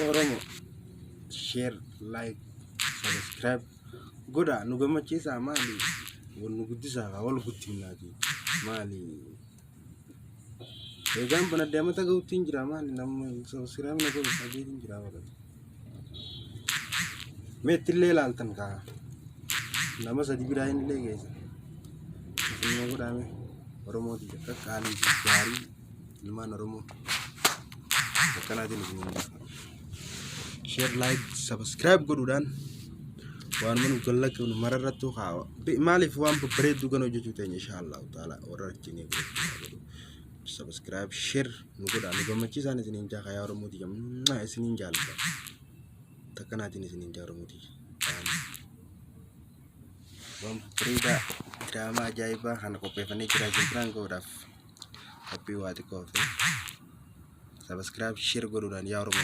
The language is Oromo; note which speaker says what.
Speaker 1: Oromo share, like, subscribe goda nu gammachiisa maali wal nu guddisaa wal guddiinaati maali eegaan bana deemata ga'uutiin jira maali namni subscribe na godhu dhabeetiin jira wala meettillee laaltan kaa nama sadi biraa hin illee geessa nama godhame Oromooti akka qaalii fi gaarii ilmaan Oromoo akkanaatiin isin share, like, subscribe godhuudhaan waan manu gallaqu mararrattu haa maaliif waan babbareedu kan hojjechuu teenya inshallah taala warra arginee subscribe share nu godhaa nu gammachiisaan isiniin jaa yaa Oromooti jammaa isiniin jaalladha takkanaatiin isiniin jaa Oromooti waan babbareedaa diraamaa ajaa'ibaa kana qopheeffannee jira isin biraan godhaaf qophii waa xiqqoo subscribe share godhuudhaan yaa Oromoo